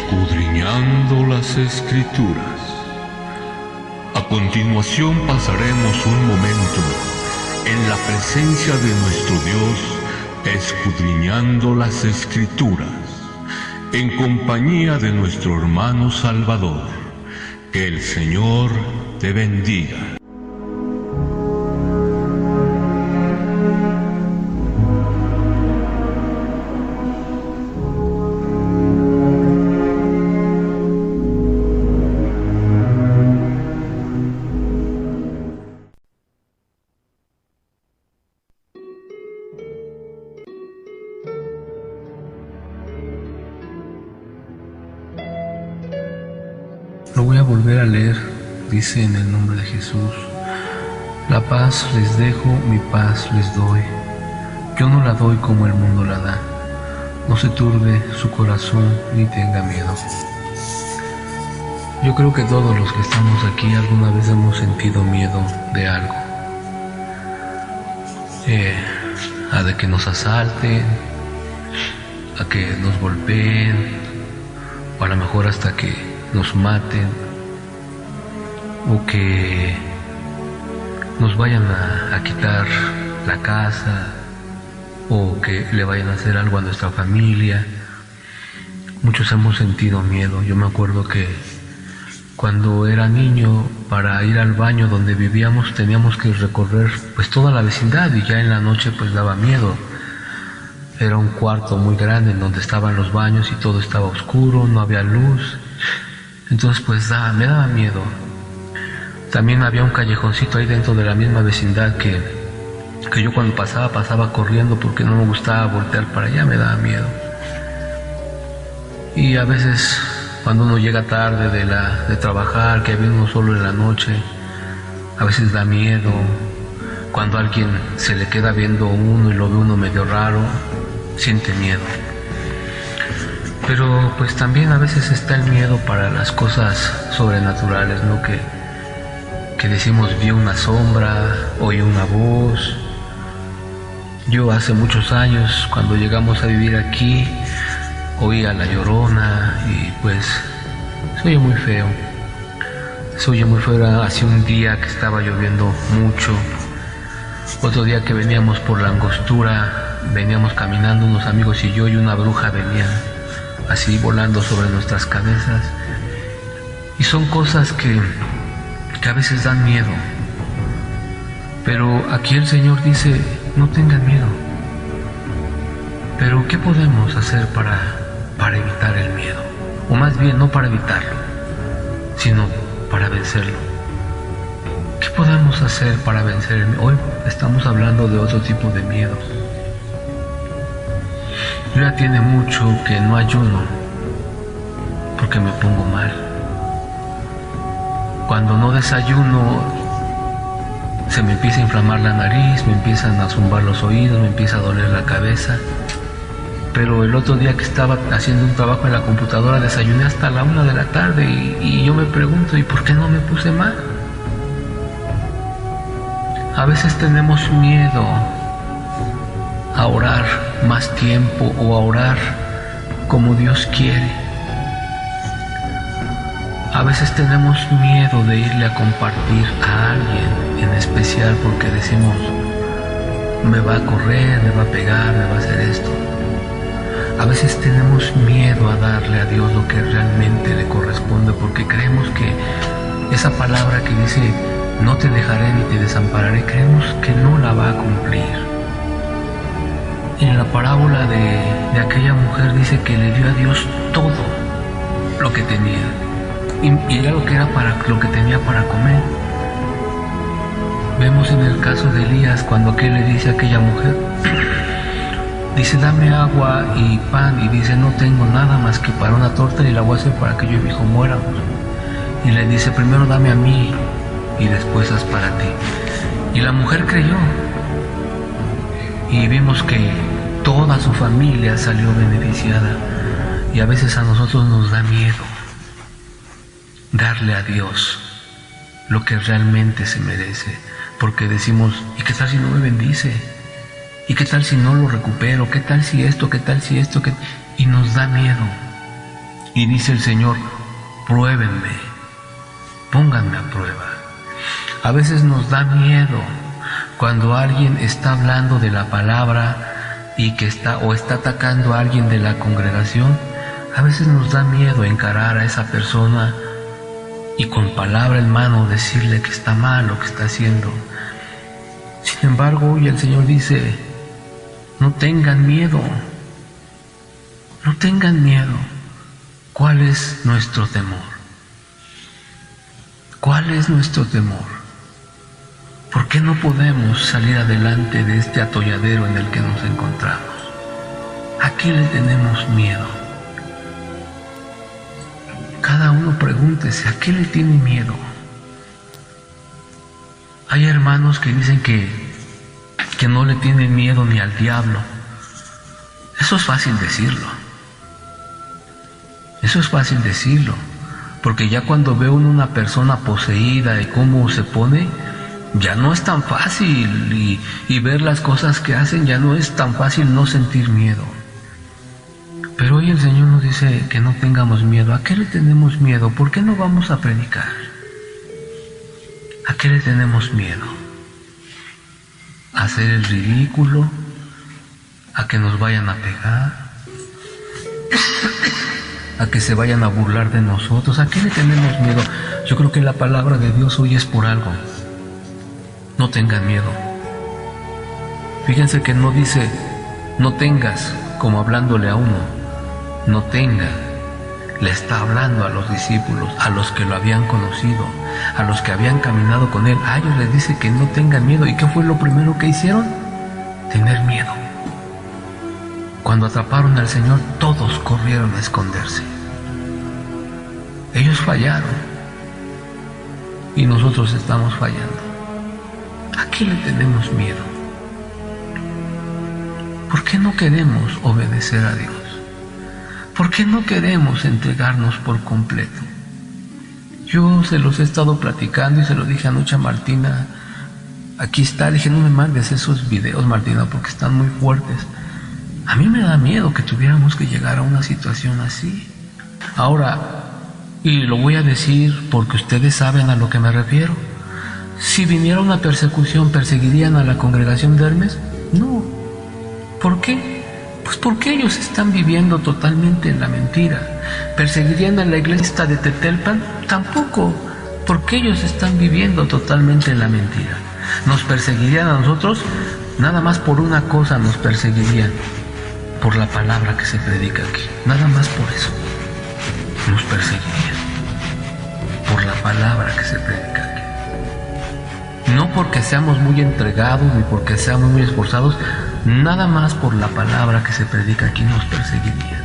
Escudriñando las Escrituras. A continuación pasaremos un momento en la presencia de nuestro Dios, escudriñando las Escrituras, en compañía de nuestro hermano Salvador. Que el Señor te bendiga. Lo voy a volver a leer, dice en el nombre de Jesús: la paz les dejo, mi paz les doy. Yo no la doy como el mundo la da. No se turbe su corazón ni tenga miedo. Yo creo que todos los que estamos aquí alguna vez hemos sentido miedo de algo. A de que nos asalten, a que nos golpeen, o a lo mejor hasta que nos maten, o que nos vayan a quitar la casa, o que le vayan a hacer algo a nuestra familia. Muchos hemos sentido miedo. Yo me acuerdo que cuando era niño, para ir al baño donde vivíamos teníamos que recorrer pues toda la vecindad, y ya en la noche pues daba miedo. Era un cuarto muy grande en donde estaban los baños y todo estaba oscuro, no había luz. Entonces pues me daba miedo. También había un callejoncito ahí dentro de la misma vecindad que yo cuando pasaba corriendo porque no me gustaba voltear para allá, me daba miedo. Y a veces cuando uno llega tarde de trabajar, que viene uno solo en la noche, a veces da miedo. Cuando alguien se le queda viendo a uno y lo ve uno medio raro, siente miedo. Pero pues también a veces está el miedo para las cosas sobrenaturales, ¿no? Que decimos: vi una sombra, oí una voz. Yo hace muchos años, cuando llegamos a vivir aquí, oí a la Llorona y pues se oye muy feo. Se oye muy feo. Era así un día que estaba lloviendo mucho. Otro día que veníamos por la Angostura, veníamos caminando unos amigos y yo, y una bruja venía así volando sobre nuestras cabezas. Y son cosas que a veces dan miedo. Pero aquí el Señor dice: no tengan miedo. Pero ¿qué podemos hacer para evitar el miedo? O más bien, no para evitarlo, sino para vencerlo. ¿Qué podemos hacer para vencer el miedo? Hoy estamos hablando de otro tipo de miedo. Yo ya tiene mucho que no ayuno porque me pongo mal. Cuando no desayuno se me empieza a inflamar la nariz, me empiezan a zumbar los oídos, me empieza a doler la cabeza. Pero el otro día que estaba haciendo un trabajo en la computadora, desayuné hasta la 1 de la tarde y yo me pregunto: ¿y por qué no me puse mal? A veces tenemos miedo a orar más tiempo o a orar como Dios quiere. A veces tenemos miedo de irle a compartir a alguien en especial porque decimos: me va a correr, me va a pegar, me va a hacer esto. A veces tenemos miedo a darle a Dios lo que realmente le corresponde porque creemos que esa palabra que dice: no te dejaré ni te desampararé, creemos que no la va a cumplir. En la parábola de aquella mujer dice que le dio a Dios todo lo que tenía, y era lo que tenía para comer. Vemos en el caso de Elías, cuando aquel le dice a aquella mujer, dice: dame agua y pan, y dice: no tengo nada más que para una torta y la voy a hacer para que yo y mi hijo muéramos. Y le dice: primero dame a mí y después haz para ti. Y la mujer creyó, y vimos que toda su familia salió beneficiada. Y a veces a nosotros nos da miedo darle a Dios lo que realmente se merece, porque decimos: ¿y qué tal si no me bendice? ¿Y qué tal si no lo recupero? ¿Qué tal si esto? ¿Qué tal si esto? Y nos da miedo. Y dice el Señor, pruébenme, pónganme a prueba. A veces nos da miedo cuando alguien está hablando de la palabra y que está atacando a alguien de la congregación. A veces nos da miedo encarar a esa persona y con palabra en mano decirle que está mal lo que está haciendo. Sin embargo, hoy el Señor dice, no tengan miedo, no tengan miedo. ¿Cuál es nuestro temor? ¿Cuál es nuestro temor? ¿Por qué no podemos salir adelante de este atolladero en el que nos encontramos? ¿A qué le tenemos miedo? Cada uno pregúntese, ¿a qué le tiene miedo? Hay hermanos que dicen que no le tienen miedo ni al diablo. Eso es fácil decirlo. Eso es fácil decirlo, porque ya cuando veo en una persona poseída y cómo se pone, ya no es tan fácil y ver las cosas que hacen, ya no es tan fácil no sentir miedo. Pero hoy el Señor nos dice que no tengamos miedo. ¿A qué le tenemos miedo? ¿Por qué no vamos a predicar? ¿A qué le tenemos miedo? ¿A hacer el ridículo? ¿A que nos vayan a pegar? ¿A que se vayan a burlar de nosotros? ¿A qué le tenemos miedo? Yo creo que la palabra de Dios hoy es por algo. No tengan miedo. Fíjense que no dice, no tengas, como hablándole a uno. No tenga. Le está hablando a los discípulos, a los que lo habían conocido, a los que habían caminado con él. A ellos les dice que no tengan miedo. ¿Y qué fue lo primero que hicieron? Tener miedo. Cuando atraparon al Señor, todos corrieron a esconderse. Ellos fallaron y nosotros estamos fallando. ¿A qué le tenemos miedo? ¿Por qué no queremos obedecer a Dios? ¿Por qué no queremos entregarnos por completo? Yo se los he estado platicando y se lo dije anoche a Martina. Aquí está, le dije, no me mandes esos videos, Martina, porque están muy fuertes. A mí me da miedo que tuviéramos que llegar a una situación así. Ahora, y lo voy a decir porque ustedes saben a lo que me refiero. Si viniera una persecución, ¿perseguirían a la congregación de Hermes? No. ¿Por qué? Pues porque ellos están viviendo totalmente en la mentira. ¿Perseguirían a la iglesia de Tetelpan? Tampoco, porque ellos están viviendo totalmente en la mentira. ¿Nos perseguirían a nosotros? Nada más por una cosa nos perseguirían. Por la palabra que se predica aquí. Nada más por eso nos perseguirían. Por la palabra que se predica aquí. No porque seamos muy entregados ni porque seamos muy esforzados. Nada más por la palabra que se predica aquí nos perseguirían.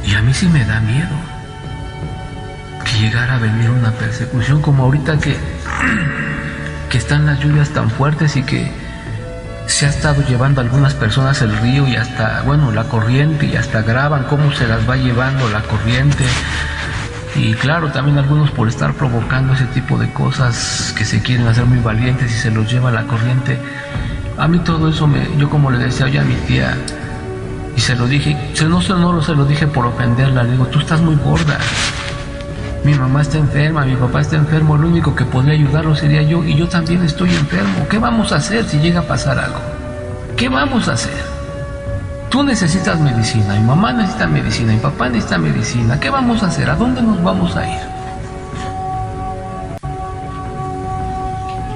Y a mí sí me da miedo que llegara a venir una persecución como ahorita que están las lluvias tan fuertes y que se ha estado llevando a algunas personas el río y hasta, la corriente, y hasta graban cómo se las va llevando la corriente. Y claro, también algunos por estar provocando ese tipo de cosas que se quieren hacer muy valientes y se los lleva la corriente. A mí todo eso yo como le decía hoy a mi tía, y se lo dije, no se lo dije por ofenderla, le digo, tú estás muy gorda. Mi mamá está enferma, mi papá está enfermo, el único que podría ayudarlo sería yo, y yo también estoy enfermo. ¿Qué vamos a hacer si llega a pasar algo? ¿Qué vamos a hacer? Tú necesitas medicina, mi mamá necesita medicina, mi papá necesita medicina. ¿Qué vamos a hacer? ¿A dónde nos vamos a ir?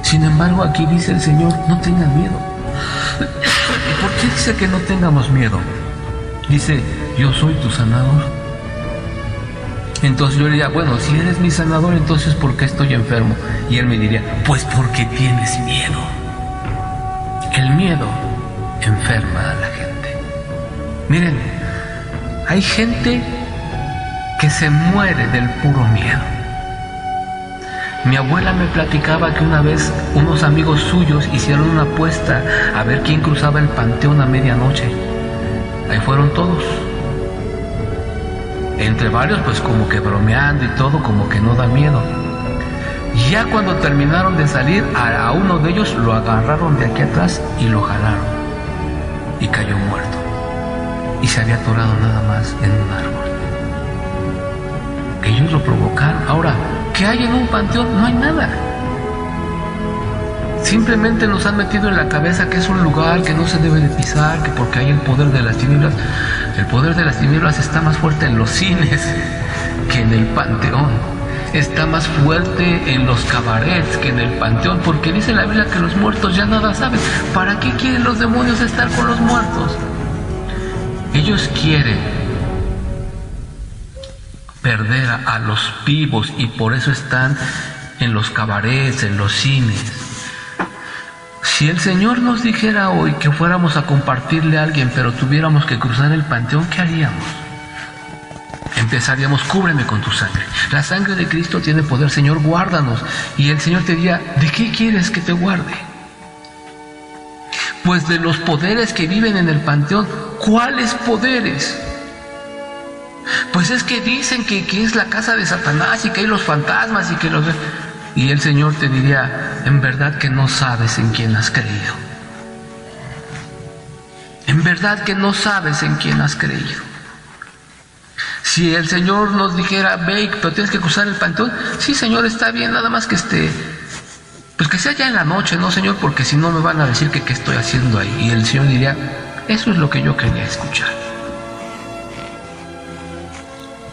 Sin embargo, aquí dice el Señor, no tengan miedo. ¿Y por qué dice que no tengamos miedo? Dice, yo soy tu sanador. Entonces yo le diría, si eres mi sanador, entonces ¿por qué estoy enfermo? Y él me diría, pues porque tienes miedo. El miedo enferma a la gente. Miren, hay gente que se muere del puro miedo. Mi abuela me platicaba que una vez unos amigos suyos hicieron una apuesta a ver quién cruzaba el panteón a medianoche. Ahí fueron todos. Entre varios, pues como que bromeando y todo, como que no da miedo. Ya cuando terminaron de salir, a uno de ellos lo agarraron de aquí atrás y lo jalaron. Y cayó muerto. Y se había atorado nada más en un árbol. Ellos lo provocaron. Ahora, ¿qué hay en un panteón? No hay nada. Simplemente nos han metido en la cabeza que es un lugar que no se debe de pisar, que porque hay el poder de las tinieblas. El poder de las tinieblas está más fuerte en los cines que en el panteón. Está más fuerte en los cabarets que en el panteón, porque dice la Biblia que los muertos ya nada saben. ¿Para qué quieren los demonios estar con los muertos? Ellos quieren perder a los vivos y por eso están en los cabarets, en los cines. Si el Señor nos dijera hoy que fuéramos a compartirle a alguien, pero tuviéramos que cruzar el panteón, ¿qué haríamos? Empezaríamos: cúbreme con tu sangre. La sangre de Cristo tiene poder, Señor, guárdanos. Y el Señor te diría: ¿de qué quieres que te guarde? Pues de los poderes que viven en el panteón. ¿Cuáles poderes? Pues es que dicen que es la casa de Satanás y que hay los fantasmas y que los... Y el Señor te diría: en verdad que no sabes en quién has creído. En verdad que no sabes en quién has creído. Si el Señor nos dijera: ve, pero tienes que cruzar el panteón. Sí, Señor, está bien, nada más que pues que sea ya en la noche, ¿no, Señor? Porque si no me van a decir que qué estoy haciendo ahí. Y el Señor diría: eso es lo que yo quería escuchar.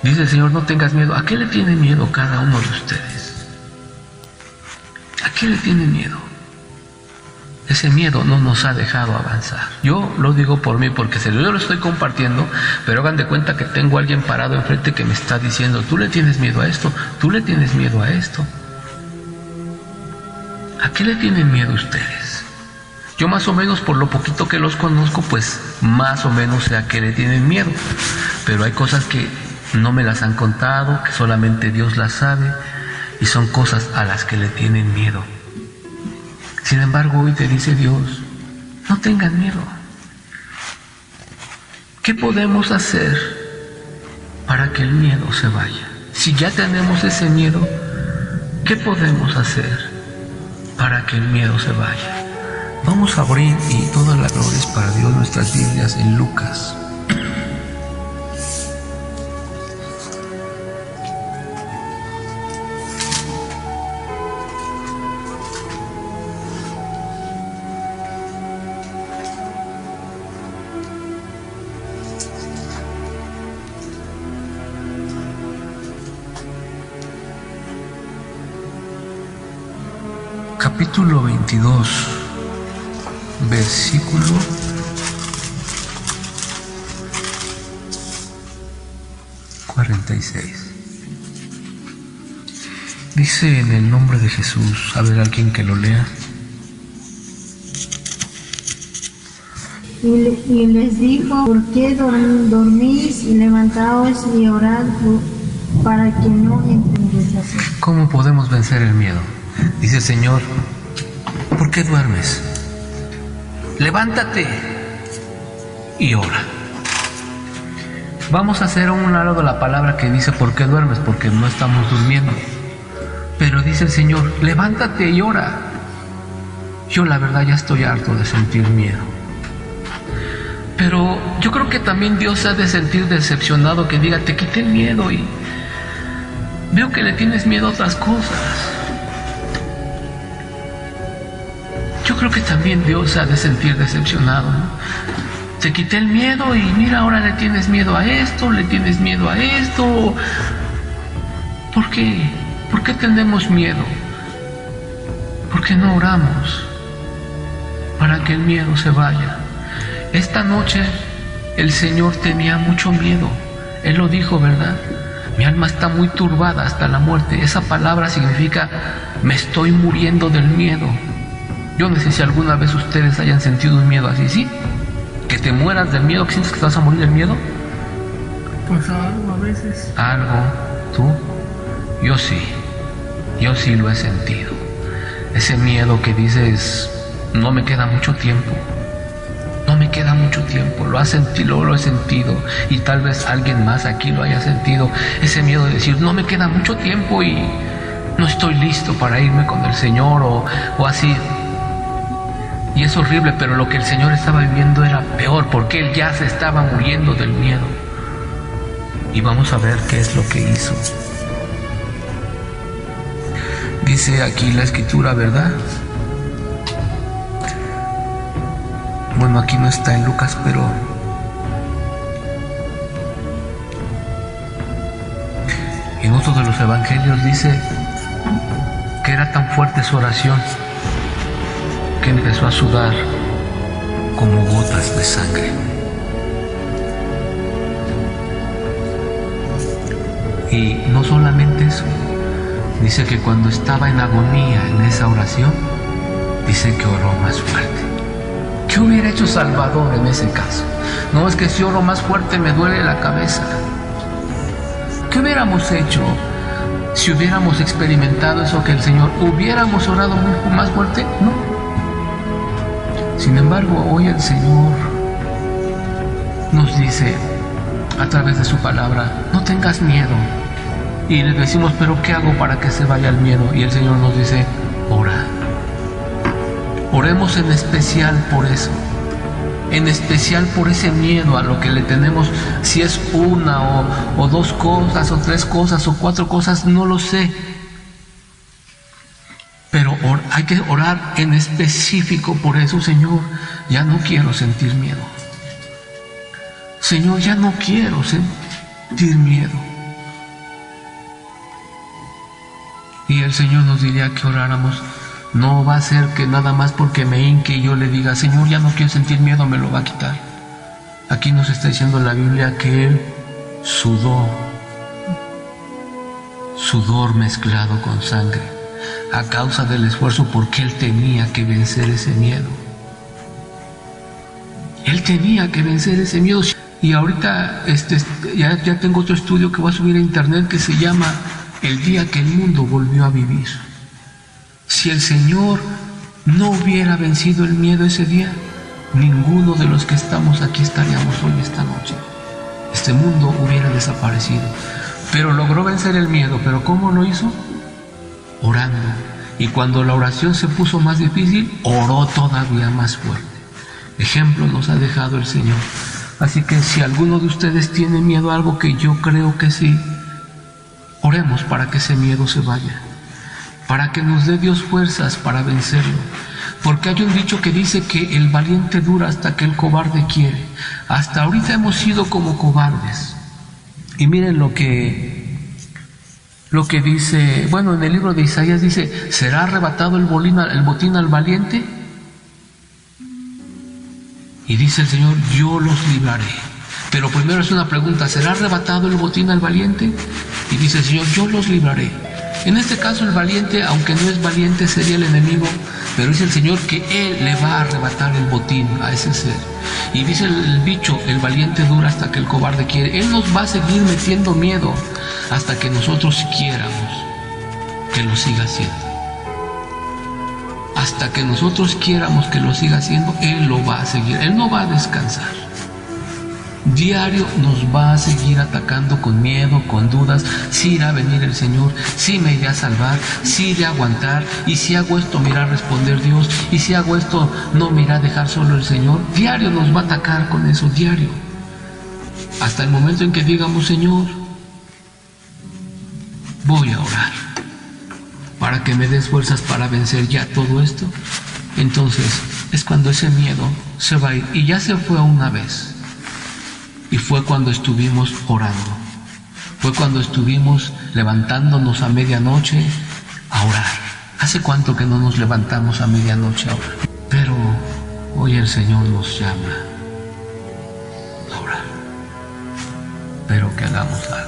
Dice el Señor: no tengas miedo. ¿A qué le tiene miedo cada uno de ustedes? ¿A qué le tiene miedo? Ese miedo no nos ha dejado avanzar. Yo lo digo por mí, porque yo lo estoy compartiendo, pero hagan de cuenta que tengo a alguien parado enfrente que me está diciendo: tú le tienes miedo a esto, tú le tienes miedo a esto. ¿A qué le tienen miedo ustedes? Yo más o menos, por lo poquito que los conozco, pues más o menos sé a qué le tienen miedo. Pero hay cosas que no me las han contado, que solamente Dios las sabe, y son cosas a las que le tienen miedo. Sin embargo, hoy te dice Dios: no tengan miedo. ¿Qué podemos hacer para que el miedo se vaya? Si ya tenemos ese miedo, ¿qué podemos hacer para que el miedo se vaya? Vamos a abrir, y toda la gloria es para Dios, nuestras Biblias en Lucas. Capítulo 22, versículo 46. Dice: en el nombre de Jesús. ¿A ver, alguien que lo lea? Y les dijo: ¿por qué dormís? Y levantaos y orad para que no entren en tentación. ¿Cómo podemos vencer el miedo? Dice el Señor: ¿por qué duermes? Levántate y ora. Vamos a hacer a un lado la palabra que dice ¿por qué duermes? Porque no estamos durmiendo. Pero dice el Señor: levántate y ora. Yo la verdad ya estoy harto de sentir miedo. Pero yo creo que también Dios ha de sentir decepcionado que diga: te quité el miedo y veo que le tienes miedo a otras cosas. Yo creo que también Dios ha de sentir decepcionado, ¿no? Te quité el miedo y mira, ahora le tienes miedo a esto, le tienes miedo a esto. ¿Por qué? ¿Por qué tenemos miedo? ¿Por qué no oramos para que el miedo se vaya? Esta noche el Señor tenía mucho miedo. Él lo dijo, ¿verdad? Mi alma está muy turbada hasta la muerte. Esa palabra significa: me estoy muriendo del miedo. Yo no sé si alguna vez ustedes hayan sentido un miedo así, ¿sí? Que te mueras del miedo, que sientes que te vas a morir del miedo. Pues algo a veces. ¿Algo? ¿Tú? Yo sí lo he sentido. Ese miedo que dices: no me queda mucho tiempo. No me queda mucho tiempo. Lo he sentido. Y tal vez alguien más aquí lo haya sentido. Ese miedo de decir: no me queda mucho tiempo y no estoy listo para irme con el Señor o así. Y es horrible, pero lo que el Señor estaba viviendo era peor, porque Él ya se estaba muriendo del miedo. Y vamos a ver qué es lo que hizo. Dice aquí la Escritura, ¿verdad? Bueno, aquí no está en Lucas, pero en otro de los evangelios dice que era tan fuerte su oración que empezó a sudar como gotas de sangre. Y no solamente eso, dice que cuando estaba en agonía en esa oración, dice que oró más fuerte. ¿Qué hubiera hecho Salvador en ese caso? No, es que si oro más fuerte me duele la cabeza. ¿Qué hubiéramos hecho si hubiéramos experimentado eso que el Señor? ¿Hubiéramos orado mucho más fuerte? No. Sin embargo, hoy el Señor nos dice a través de su palabra, no tengas miedo. Y le decimos, pero ¿qué hago para que se vaya el miedo? Y el Señor nos dice, ora. Oremos en especial por eso, en especial por ese miedo a lo que le tenemos, si es una o dos cosas, o tres cosas, o cuatro cosas, no lo sé. Pero hay que orar en específico por eso. Señor, ya no quiero sentir miedo. Señor, ya no quiero sentir miedo. Y el Señor nos diría que oráramos. No va a ser que nada más porque me hinque y yo le diga, Señor, ya no quiero sentir miedo, me lo va a quitar. Aquí nos está diciendo la Biblia que Él sudó, sudor mezclado con sangre, a causa del esfuerzo, porque Él tenía que vencer ese miedo. Él tenía que vencer ese miedo. Y ahorita ya tengo otro estudio que voy a subir a internet que se llama El día que el mundo volvió a vivir. Si el Señor no hubiera vencido el miedo ese día, ninguno de los que estamos aquí estaríamos hoy esta noche. Este mundo hubiera desaparecido. Pero logró vencer el miedo. ¿Pero cómo lo hizo? Orando. Y cuando la oración se puso más difícil, oró todavía más fuerte. Ejemplo nos ha dejado el Señor. Así que si alguno de ustedes tiene miedo a algo, que yo creo que sí, oremos para que ese miedo se vaya, para que nos dé Dios fuerzas para vencerlo. Porque hay un dicho que dice que el valiente dura hasta que el cobarde quiere. Hasta ahorita hemos sido como cobardes. Y miren lo que dice, bueno, en el libro de Isaías dice, ¿será arrebatado el botín al valiente? Y dice el Señor, yo los libraré. Pero primero es una pregunta, ¿será arrebatado el botín al valiente? Y dice el Señor, yo los libraré. En este caso el valiente, aunque no es valiente, sería el enemigo, pero dice el Señor que Él le va a arrebatar el botín a ese ser. Y dice el dicho, el valiente dura hasta que el cobarde quiere. Él nos va a seguir metiendo miedo hasta que nosotros quieramos que lo siga haciendo. Hasta que nosotros quieramos que lo siga haciendo, Él lo va a seguir. Él no va a descansar. Diario nos va a seguir atacando con miedo, con dudas. Si irá a venir el Señor, si me iré a salvar, si iré a aguantar, y si hago esto me irá a responder Dios, y si hago esto no me irá a dejar solo el Señor. Diario nos va a atacar con eso, diario. Hasta el momento en que digamos, Señor, voy a orar para que me des fuerzas para vencer ya todo esto. Entonces es cuando ese miedo se va a ir. Y ya se fue una vez. Y fue cuando estuvimos orando. Fue cuando estuvimos levantándonos a medianoche a orar. ¿Hace cuánto que no nos levantamos a medianoche a orar? Pero hoy el Señor nos llama a orar. Pero que hagamos algo.